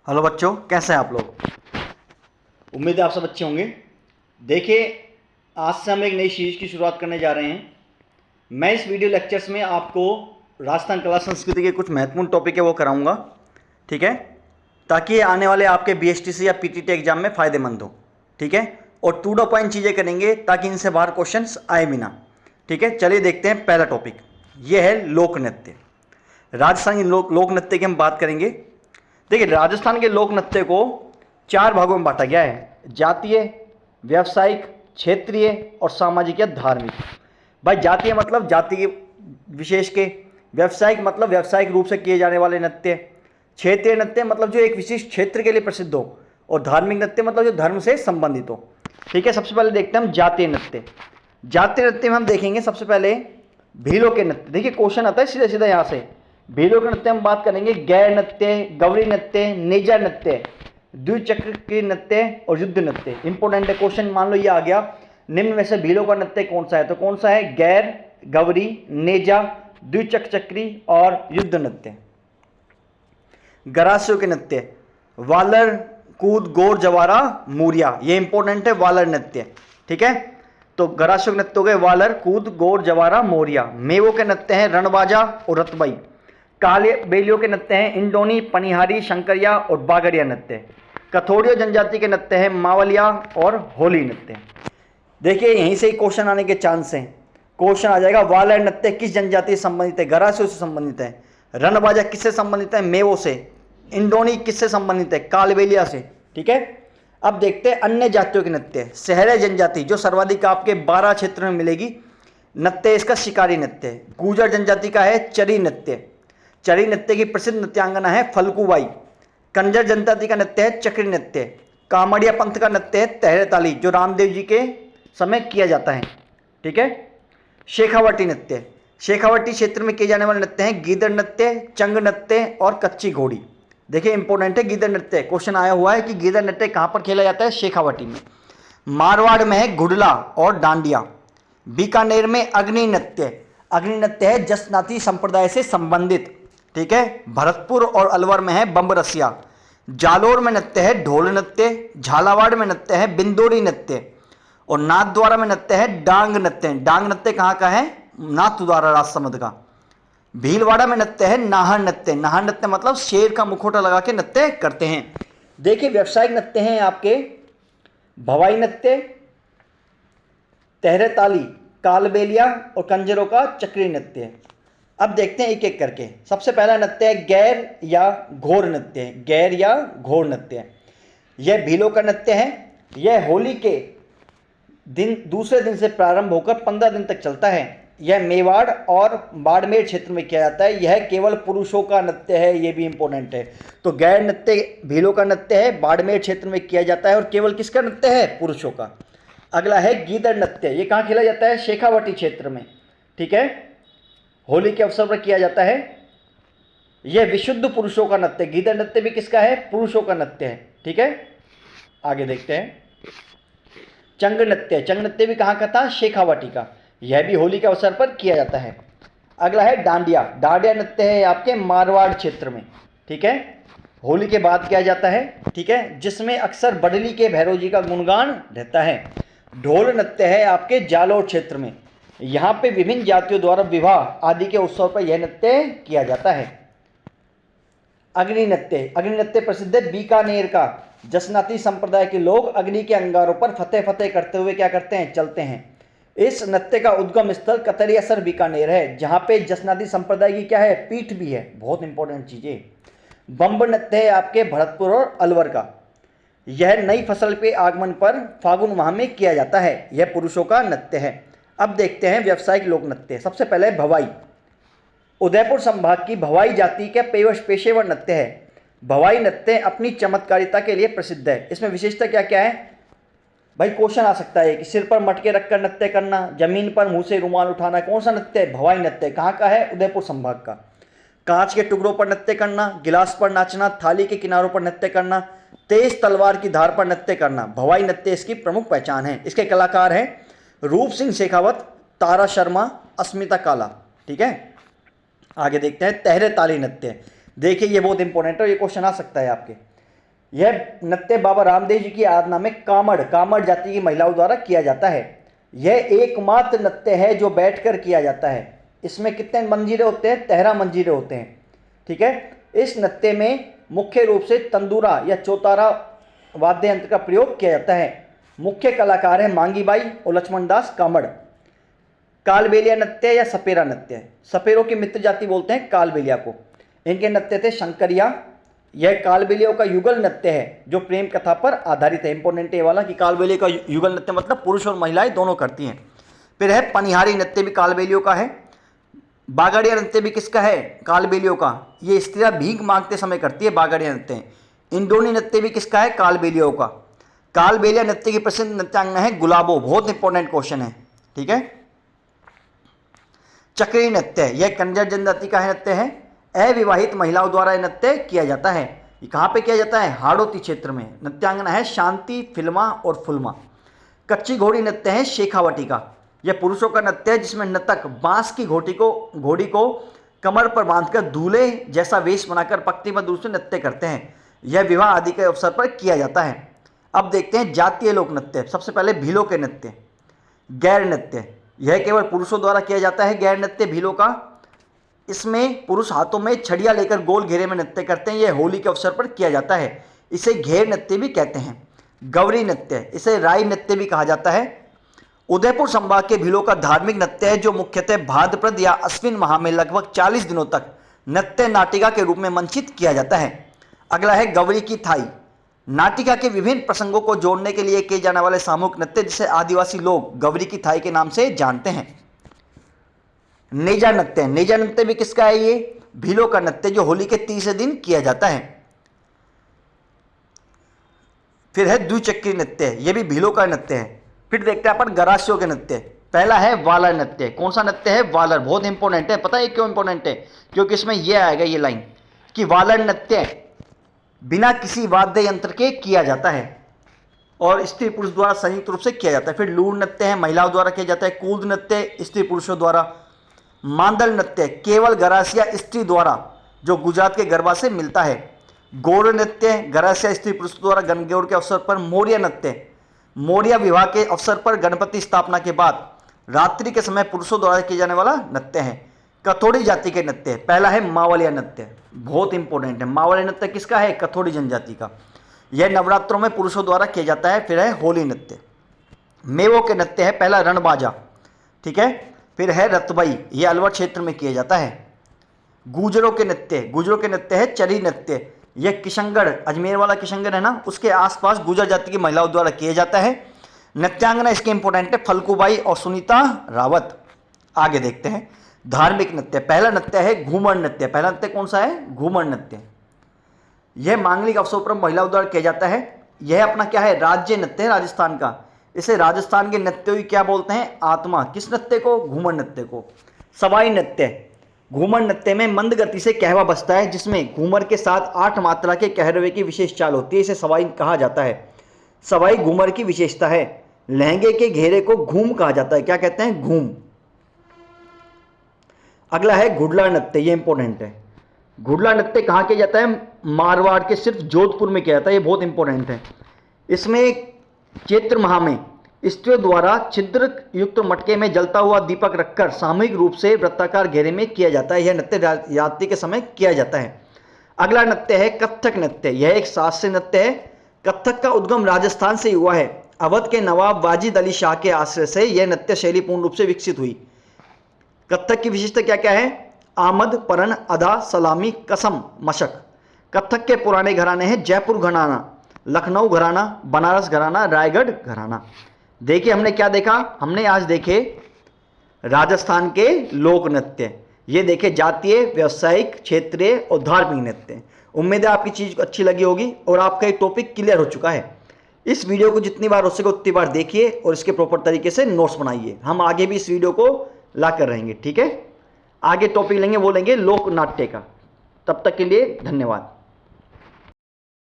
Hello बच्चों, कैसे हैं आप लोग। उम्मीद है आप सब अच्छे होंगे। देखिए, आज से हम एक नई सीरीज की शुरुआत करने जा रहे हैं। मैं इस वीडियो लेक्चर्स में आपको राजस्थान कला संस्कृति के कुछ महत्वपूर्ण टॉपिक है वो कराऊंगा, ठीक है, ताकि ये आने वाले आपके बीएसटीसी या पीटीटी एग्जाम में फ़ायदेमंद हो, ठीक है। और टू द पॉइंट चीज़ें करेंगे ताकि इनसे बाहर क्वेश्चंस आए भी ना, ठीक है। चलिए देखते हैं पहला टॉपिक, ये है लोक नृत्य। राजस्थान के लोक नृत्य की हम बात करेंगे। देखिए, राजस्थान के लोक नृत्य को 4 भागों में बांटा गया है: जातीय, व्यावसायिक, क्षेत्रीय और सामाजिक या धार्मिक। भाई, जातीय मतलब जाति के विशेष के, व्यावसायिक मतलब व्यावसायिक रूप से किए जाने वाले नृत्य, क्षेत्रीय नृत्य मतलब जो एक विशिष्ट क्षेत्र के लिए प्रसिद्ध हो, और धार्मिक नृत्य मतलब जो धर्म से संबंधित हो, ठीक है। सबसे पहले देखते हैं हम जातीय नृत्य। जातीय नृत्य में हम देखेंगे सबसे पहले भीलों के नृत्य। देखिए, क्वेश्चन आता है सीधा सीधा यहाँ से। भीलों के नृत्य हम बात करेंगे गैर नृत्य, गौरी नृत्य, नेजा नृत्य, द्विचक्र के नृत्य और युद्ध नृत्य। इंपॉर्टेंट है क्वेश्चन। मान लो ये आ गया, निम्न में से भीलों का नृत्य कौन सा है, तो कौन सा है? गैर, गौरी, नेजा, द्विचक्र चक्री और युद्ध नृत्य। गरासियों के नृत्य वालर, कूद, गोर, जवारा, मूरिया। ये इंपॉर्टेंट है, वालर नृत्य, ठीक है। तो गरासियों के नृत्य हो गए वालर, कूद, गोर, जवारा, मोरिया। मेवों के नृत्य हैं रणबाजा और रतबई। काले बेलियों के नृत्य हैं इंडोनी, पनिहारी, शंकरिया और बागड़िया नृत्य। कथोड़ियों जनजाति के नृत्य हैं मावलिया और होली नृत्य। देखिए, यहीं से ही क्वेश्चन आने के चांस हैं। क्वेश्चन आ जाएगा, वालर नृत्य किस जनजाति से संबंधित है? गरासियों से संबंधित है। रणबाजा किससे संबंधित है? मेवों से। इंडोनी किससे संबंधित है? कालबेलिया से, ठीक है। अब देखते हैं अन्य जातियों के नृत्य। सहरे जनजाति जो सर्वाधिक आपके 12 क्षेत्र में मिलेगी, नृत्य इसका शिकारी नृत्य। गुर्जर जनजाति का है चरी नृत्य। चरी नृत्य की प्रसिद्ध नृत्यांगना है फल्गुबाई। कंजर जनजाति का नृत्य है चक्री नृत्य। कामड़िया पंथ का नृत्य है तहरे ताली, जो रामदेव जी के समय किया जाता है, ठीक है। शेखावटी नृत्य, शेखावटी क्षेत्र में किए जाने वाले नृत्य हैं गीदड़ नृत्य, चंग नृत्य और कच्ची घोड़ी। देखिए, इंपॉर्टेंट है गीदड़ नृत्य। क्वेश्चन आया हुआ है कि गीदड़ नृत्य कहाँ पर खेला जाता है? शेखावटी में। मारवाड़ में है घुड़ला और डांडिया। बीकानेर में अग्नि नृत्य। अग्नि नृत्य है जसनाती संप्रदाय से संबंधित, ठीक है। भरतपुर और अलवर में है बम्बरसिया। जालोर में नृत्य है ढोल नृत्य। झालावाड़ में नृत्य है बिंदोरी नृत्य और नाथद्वारा में नृत्य है डांग नृत्य। डांग नृत्य कहाँ का है? नाथद्वारा राजसमंद का। भीलवाड़ा में नृत्य है नाहर नृत्य। नाहर नृत्य मतलब शेर का मुखौटा लगा के नृत्य करते हैं। देखिए, व्यावसायिक नृत्य हैं आपके भवाई नृत्य, तहरे ताली, कालबेलिया और कंजरों का चक्री नृत्य। अब देखते हैं एक एक करके। सबसे पहला नृत्य है गैर या घोर नृत्य। गैर या घोर नृत्य, यह भीलों का नृत्य है। यह होली के दिन दूसरे दिन से प्रारंभ होकर 15 दिन तक चलता है। यह मेवाड़ और बाड़मेर क्षेत्र में किया जाता है। यह केवल पुरुषों का नृत्य है, यह भी इंपॉर्टेंट है। तो गैर नृत्य भीलों का नृत्य है, बाड़मेर क्षेत्र में किया जाता है और केवल किसका नृत्य है? पुरुषों का। अगला है गीदड़ नृत्य। ये कहाँ खेला जाता है? शेखावटी क्षेत्र में, ठीक है। होली के अवसर पर किया जाता है। यह विशुद्ध पुरुषों का नृत्य। गीदड़ नृत्य भी किसका है? पुरुषों का नृत्य है, ठीक है। आगे देखते हैं चंग नृत्य। चंग नृत्य भी कहाँ का था? शेखावटी का। यह भी होली के अवसर पर किया जाता है। अगला है डांडिया। डांडिया नृत्य है आपके मारवाड़ क्षेत्र में, ठीक है। होली के बाद किया जाता है, ठीक है, जिसमें अक्सर बडली के भैरव जी का गुणगान रहता है। ढोल नृत्य है आपके जालोर क्षेत्र में। यहाँ पे विभिन्न जातियों द्वारा विवाह आदि के उत्सव पर यह नृत्य किया जाता है। अग्नि नृत्य। अग्नि नृत्य प्रसिद्ध है बीकानेर का। जसनाती संप्रदाय के लोग अग्नि के अंगारों पर फतेह फतेह करते हुए क्या करते हैं? चलते हैं। इस नृत्य का उद्गम स्थल कतरियासर बीकानेर है, जहाँ पे जसनाती संप्रदाय की क्या है? पीठ भी है। बहुत इंपॉर्टेंट चीजें। बम्ब नृत्य है आपके भरतपुर और अलवर का। यह नई फसल के आगमन पर फागुन माह में किया जाता है। यह पुरुषों का नृत्य है। अब देखते हैं व्यावसायिक लोक नृत्य। सबसे पहले भवाई। उदयपुर संभाग की भवाई जाति का पेशेवर नृत्य है। भवाई नृत्य अपनी चमत्कारिता के लिए प्रसिद्ध है। इसमें विशेषता क्या क्या है? भाई, क्वेश्चन आ सकता है कि सिर पर मटके रखकर नृत्य करना, जमीन पर मुंह से रुमाल उठाना, कौन सा नृत्य है? भवाई नृत्य। कहाँ का है? उदयपुर संभाग का। कांच के टुकड़ों पर नृत्य करना, गिलास पर नाचना, थाली के किनारों पर नृत्य करना, तेज तलवार की धार पर नृत्य करना, भवाई नृत्य इसकी प्रमुख पहचान है। इसके कलाकार हैं रूप सिंह शेखावत, तारा शर्मा, अस्मिता काला, ठीक है। आगे देखते हैं तहरे ताली नृत्य। देखिए, ये बहुत इंपॉर्टेंट है, ये क्वेश्चन आ सकता है आपके। यह नृत्य बाबा रामदेव जी की आराधना में कामड़ जाति की महिलाओं द्वारा किया जाता है। यह एकमात्र नृत्य है जो बैठकर किया जाता है। इसमें कितने मंजीरे होते हैं? 13 मंजीरे होते हैं। ठीक है। इस नृत्य में मुख्य रूप से तंदूरा या चौतारा वाद्य यंत्र का प्रयोग किया जाता है। मुख्य कलाकार हैं मांगी बाई और लक्ष्मण दास कामड़। कालबेलिया नृत्य या सपेरा नृत्य, सपेरों की मित्र जाति बोलते हैं कालबेलिया को। इनके नृत्य थे शंकरिया। यह कालबेलियों का युगल नृत्य है जो प्रेम कथा पर आधारित है। इंपॉर्टेंट है ये वाला कि कालबेलिया का युगल नृत्य मतलब पुरुष और महिलाएं दोनों करती हैं। फिर है पनिहारी नृत्य, भी कालबेलियों का है। बागड़िया नृत्य भी किसका है? कालबेलियों का। ये स्त्रियां भीख मांगते समय करती है बागड़िया नृत्य। इंडोनी नृत्य भी किसका है? कालबेलियों का। कालबेलिया नृत्य की प्रसिद्ध नृत्यांगना है गुलाबो। बहुत इंपॉर्टेंट क्वेश्चन है। ठीक है। चक्री नृत्य, यह कंजर जनजाति का नृत्य है। अविवाहित महिलाओं द्वारा यह नृत्य किया जाता है। ये कहाँ पे किया जाता है? हाड़ौती क्षेत्र में। नृत्यांगना है शांति, फिल्मा और फुलमा। कच्ची घोड़ी नृत्य है शेखावटी का। यह पुरुषों का नृत्य है जिसमें नर्तक बांस की घोड़ी को कमर पर बांधकर दूल्हे जैसा वेश बनाकर पंक्तिबद्ध रूप से नृत्य करते हैं। यह विवाह आदि के अवसर पर किया जाता है। अब देखते हैं जातीय लोक नृत्य। सबसे पहले भीलों के नृत्य। गैर नृत्य, यह केवल पुरुषों द्वारा किया जाता है। गैर नृत्य भीलों का, इसमें पुरुष हाथों में छड़िया लेकर गोल घेरे में नृत्य करते हैं। यह होली के अवसर पर किया जाता है। इसे घेर नृत्य भी कहते हैं। गौरी नृत्य, इसे राई नृत्य भी कहा जाता है। उदयपुर संभाग के भीलों का धार्मिक नृत्य है जो मुख्यतः भाद्रपद या अश्विन माह में लगभग 40 दिनों तक नृत्य नाटिका के रूप में मंचित किया जाता है। अगला है गौरी की थाई। नाटिका के विभिन्न प्रसंगों को जोड़ने के लिए किए जाने वाले सामूहिक नृत्य जिसे आदिवासी लोग गौरी की थाई के नाम से जानते हैं। नेजा नृत्य, नेजा नृत्य भी किसका है? ये भीलों का नृत्य जो होली के तीसरे दिन किया जाता है। फिर है द्विचक्री नृत्य, यह भी भीलों का नृत्य है। फिर देखते हैं अपन गरासियों के नृत्य। पहला है वालर नृत्य। कौन सा नृत्य है? वालर। बहुत इंपॉर्टेंट है। पता है क्यों इंपॉर्टेंट है? क्योंकि इसमें यह आएगा ये लाइन कि वालर नृत्य बिना किसी वाद्य यंत्र के किया जाता है और स्त्री पुरुष द्वारा संयुक्त रूप से किया जाता है। फिर लूर नृत्य है, महिलाओं द्वारा किया जाता है। कूद नृत्य स्त्री पुरुषों द्वारा। मांदल नृत्य केवल गरासिया स्त्री द्वारा जो गुजरात के गरबा से मिलता है। गौड़ नृत्य गरासिया स्त्री पुरुष द्वारा गणगौर के अवसर पर। मौर्य नृत्य मौर्य विवाह के अवसर पर गणपति स्थापना के बाद रात्रि के समय पुरुषों द्वारा किए जाने वाला नृत्य है। कथोड़ी जाति के नृत्य। पहला है मावलिया नृत्य, बहुत इंपॉर्टेंट है। मावलिया नृत्य किसका है? कथोड़ी जनजाति का। यह नवरात्रों में पुरुषों द्वारा किया जाता है। फिर है होली नृत्य। मेवों के नृत्य है। पहला रणबाजा, ठीक है। फिर है रतबई, यह अलवर क्षेत्र में किया जाता है। गुजरों के नृत्य है चरी नृत्य। यह किशनगढ़, अजमेर वाला किशनगढ़ है ना, उसके आसपास गुजर जाति की महिलाओं द्वारा किया जाता है। नृत्यांगना इसके इंपॉर्टेंट है फल्गुबाई और सुनीता रावत। आगे देखते हैं धार्मिक नृत्य। पहला नृत्य है घूमर नृत्य। पहला नृत्य कौन सा है? घूमर नृत्य। यह मांगलिक अवसरों पर महिलाओं द्वारा किया जाता है। यह अपना क्या है? राज्य नृत्य है राजस्थान का। इसे राजस्थान के नृत्यों की क्या बोलते हैं? आत्मा। किस नृत्य को? घूमर नृत्य को। सवाई नृत्य। घूमर नृत्य में मंद गति से कहवा बजता है जिसमें घूमर के साथ 8 मात्रा के कहरवे की विशेष चाल होती है। इसे सवाई कहा जाता है। सवाई घूमर की विशेषता है। लहंगे के घेरे को घूम कहा जाता है। क्या कहते हैं? घूम। अगला है घुड़ला नृत्य, ये इंपॉर्टेंट है। घुड़ला नृत्य कहाँ किया जाता है? मारवाड़ के सिर्फ जोधपुर में किया जाता है। ये बहुत इंपॉर्टेंट है। इसमें चैत्र माह में स्त्रियों द्वारा छिद्र युक्त मटके में जलता हुआ दीपक रखकर सामूहिक रूप से वृत्ताकार घेरे में किया जाता है। यह नृत्य रात्रि के समय किया जाता है। अगला नृत्य है कथक नृत्य। यह एक शास्त्रीय नृत्य है। कथक का उद्गम राजस्थान से हुआ है। अवध के नवाब वाजिद अली शाह के आश्रय से यह नृत्य शैली पूर्ण रूप से विकसित हुई। कथक की विशिष्टता क्या क्या है? आमद, परन, अदा, सलामी, कसम, मशक। कथक के पुराने घराने हैं जयपुर घराना, लखनऊ घराना, बनारस घराना, रायगढ़ घराना। देखिए हमने क्या देखा? हमने आज देखे राजस्थान के लोक नृत्य। ये देखे जातीय, व्यावसायिक, क्षेत्रीय और धार्मिक नृत्य। उम्मीद है आपकी चीज़ अच्छी लगी होगी और आपका एक टॉपिक क्लियर हो चुका है। इस वीडियो को जितनी बार हो सके उतनी बार देखिए और इसके प्रॉपर तरीके से नोट्स बनाइए। हम आगे भी इस वीडियो को लाकर रहेंगे, ठीक है। आगे टॉपिक लेंगे, वो लेंगे लोक नाट्य का। तब तक के लिए धन्यवाद।